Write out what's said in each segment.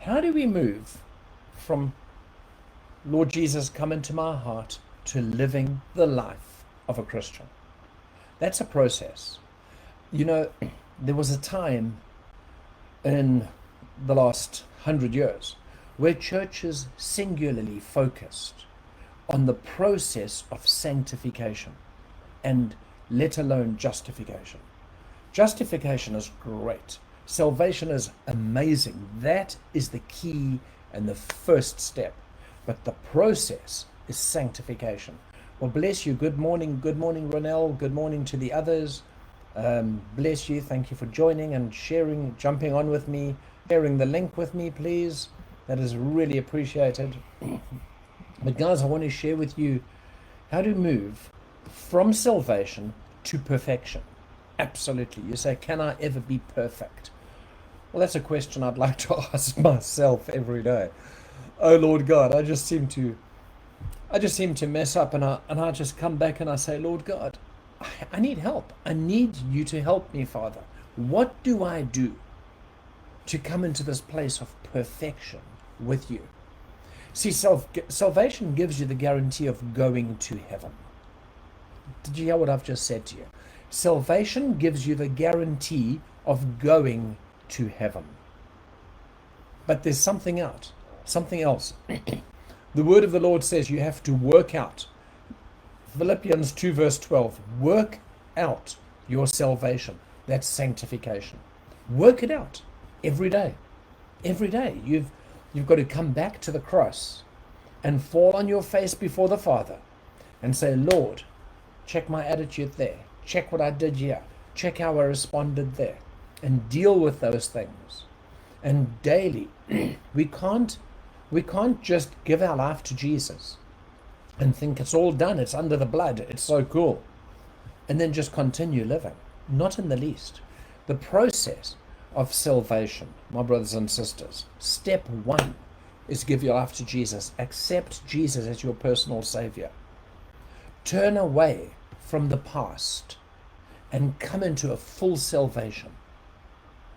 How do we move from Lord Jesus, come into my heart to living the life of a Christian? That's a process. You know, there was a time in the last 100 years where churches singularly focused on the process of sanctification and let alone justification. Justification is great. Salvation is amazing. That is the key and the first step. But the process is sanctification. Well, bless you. Good morning. Good morning, Ronell. Good morning to the others. Bless you. Thank you for joining and sharing, jumping on with me, sharing the link with me, please. That is really appreciated. But guys, I want to share with you how to move from salvation to perfection. Absolutely. You say, can I ever be perfect? Well, that's a question I'd like to ask myself every day. Oh Lord God, I just seem to mess up, and I just come back and I say, Lord God, I need help. I need you to help me, Father. What do I do to come into this place of perfection with you? See, salvation gives you the guarantee of going to heaven. Did you hear what I've just said to you? Salvation gives you the guarantee of going to heaven. But there's something else. The word of the Lord says you have to work out. Philippians 2 verse 12. Work out your salvation. That's sanctification. Work it out every day. Every day. You've got to come back to the cross and fall on your face before the Father and say, Lord, check my attitude there. Check what I did here. Check how I responded there. And deal with those things. And daily, we can't just give our life to Jesus and think it's all done, it's under the blood, it's so cool, and then just continue living. Not in the least. The process of salvation, my brothers and sisters, step one is give your life to Jesus. Accept Jesus as your personal Savior. Turn away from the past and come into a full salvation,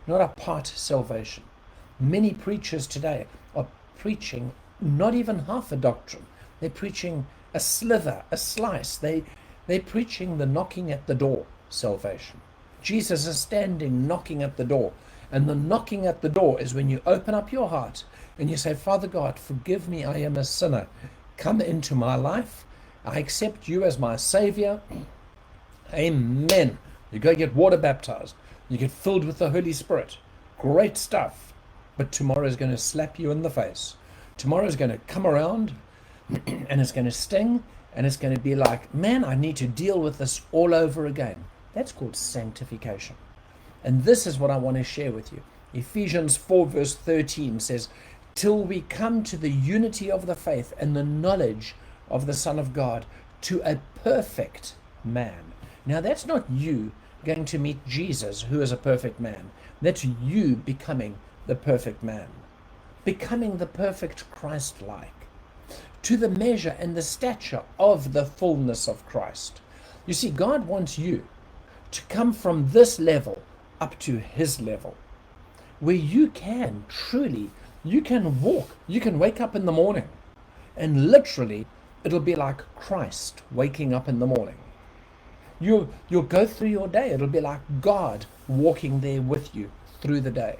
not a part salvation. Many preachers today are preaching not even half a doctrine. They're preaching a sliver, a slice. They're preaching the knocking at the door salvation. Jesus is standing knocking at the door. And the knocking at the door is when you open up your heart and you say, Father God, forgive me, I am a sinner. Come into my life. I accept you as my Savior. Amen. You go get water baptized. You get filled with the Holy Spirit. Great stuff. But tomorrow is going to slap you in the face. Tomorrow is going to come around and it's going to sting and it's going to be like, man, I need to deal with this all over again. That's called sanctification. And this is what I want to share with you. Ephesians 4 verse 13 says, till we come to the unity of the faith and the knowledge of the Son of God, to a perfect man. Now that's not you going to meet Jesus, who is a perfect man. That's you becoming the perfect man, becoming the perfect Christ-like, to the measure and the stature of the fullness of Christ. You see, God wants you to come from this level up to his level, where you can truly, you can walk, you can wake up in the morning, and literally it'll be like Christ waking up in the morning. You'll go through your day, it'll be like God walking there with you through the day.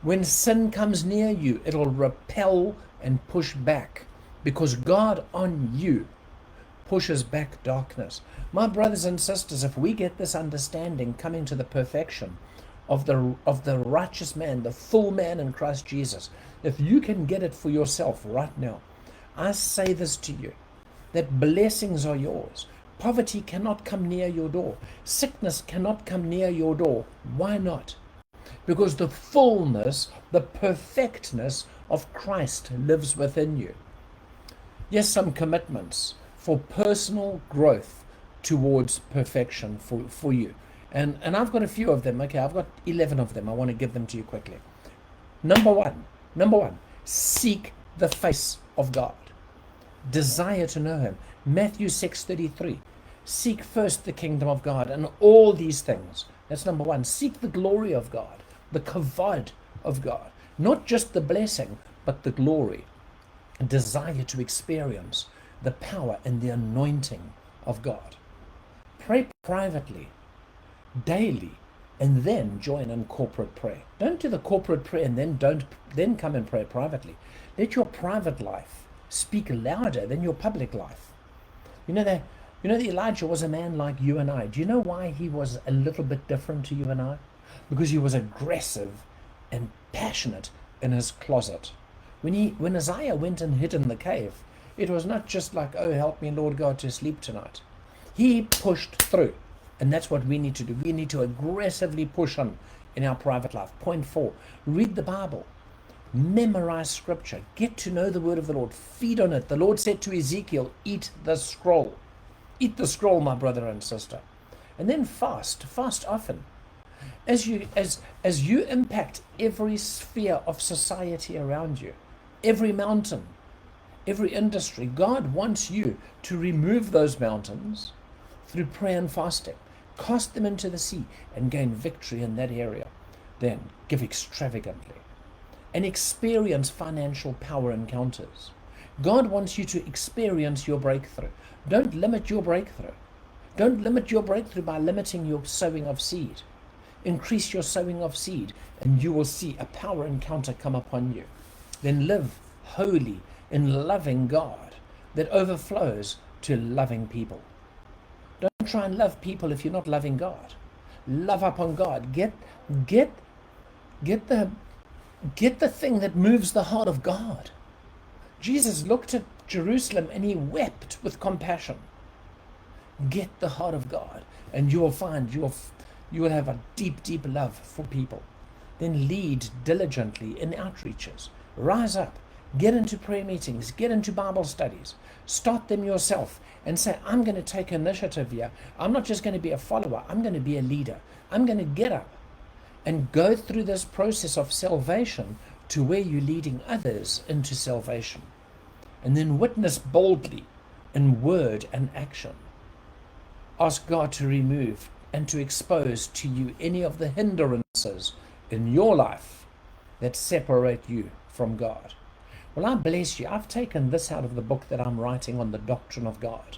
When sin comes near you, it'll repel and push back, because God on you pushes back darkness. My brothers and sisters, if we get this understanding, coming to the perfection of the righteous man, the full man in Christ Jesus, if you can get it for yourself right now, I say this to you, that blessings are yours. Poverty cannot come near your door. Sickness cannot come near your door. Why not? Because the fullness, the perfectness of Christ lives within you. Yes, some commitments for personal growth towards perfection for you. And I've got a few of them. Okay, I've got 11 of them. I want to give them to you quickly. Number one, seek the face of God. Desire to know him. Matthew 6:33. Seek first the kingdom of God and all these things. That's number one. Seek the glory of God, the kavod of God. Not just the blessing, but the glory. A desire to experience the power and the anointing of God. Pray privately, daily, and then join in corporate prayer. Don't do the corporate prayer and then come and pray privately. Let your private life speak louder than your public life. You know that Elijah was a man like you and I. Do you know why he was a little bit different to you and I? Because he was aggressive and passionate in his closet. When Isaiah went and hid in the cave, it was not just like, oh, help me, Lord God, to sleep tonight. He pushed through. And that's what we need to do. We need to aggressively push on in our private life. Point 4, read the Bible. Memorize scripture. Get to know the word of the Lord. Feed on it. The Lord said to Ezekiel, eat the scroll. Eat the scroll, my brother and sister. And then fast. Fast often. As you impact every sphere of society around you, every mountain, every industry, God wants you to remove those mountains through prayer and fasting. Cast them into the sea and gain victory in that area. Then give extravagantly and experience financial power encounters. God wants you to experience your breakthrough. Don't limit your breakthrough. Don't limit your breakthrough by limiting your sowing of seed. Increase your sowing of seed and you will see a power encounter come upon you. Then live holy in loving God that overflows to loving people. Don't try and love people if you're not loving God. Love upon God. Get the thing that moves the heart of God. Jesus looked at Jerusalem and he wept with compassion. Get the heart of God and you will find you will have a deep, deep love for people. Then lead diligently in outreaches. Rise up. Get into prayer meetings. Get into Bible studies. Start them yourself and say, I'm going to take initiative here. I'm not just going to be a follower. I'm going to be a leader. I'm going to get up and go through this process of salvation to where you're leading others into salvation. And then witness boldly in word and action. Ask God to remove and to expose to you any of the hindrances in your life that separate you from God. Well, I bless you. I've taken this out of the book that I'm writing on the doctrine of God.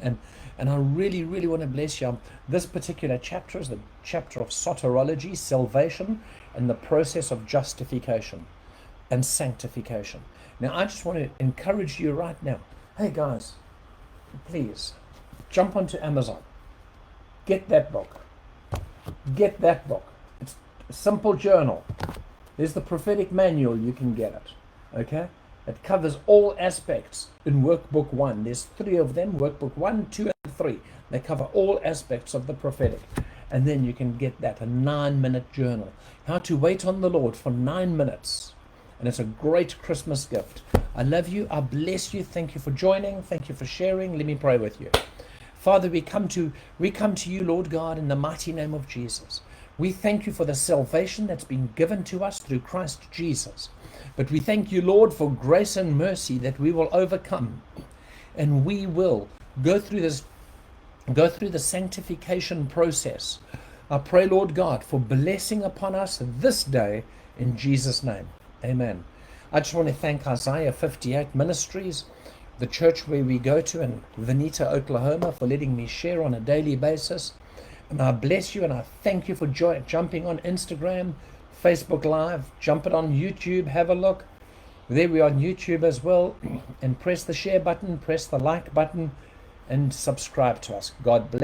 And I really, really want to bless you. This particular chapter is the chapter of soteriology, salvation, and the process of justification and sanctification. Now, I just want to encourage you right now. Hey, guys, please jump onto Amazon. Get that book. Get that book. It's a simple journal. There's the prophetic manual. You can get it. Okay? It covers all aspects in workbook 1. There's 3 of them, workbook 1, 2, and 3. They cover all aspects of the prophetic. And then you can get that, a 9-minute journal. How to wait on the Lord for 9 minutes. And it's a great Christmas gift. I love you. I bless you. Thank you for joining. Thank you for sharing. Let me pray with you. Father, we come to you, Lord God, in the mighty name of Jesus. We thank you for the salvation that's been given to us through Christ Jesus. But we thank you, Lord, for grace and mercy that we will overcome. And we will go through the sanctification process. I pray, Lord God, for blessing upon us this day in Jesus' name. Amen. I just want to thank Isaiah 58 Ministries, the church where we go to in Vinita, Oklahoma, for letting me share on a daily basis. And I bless you and I thank you for jumping on Instagram, Facebook Live, jump it on YouTube, have a look. There we are on YouTube as well. And press the share button, press the like button, and subscribe to us. God bless.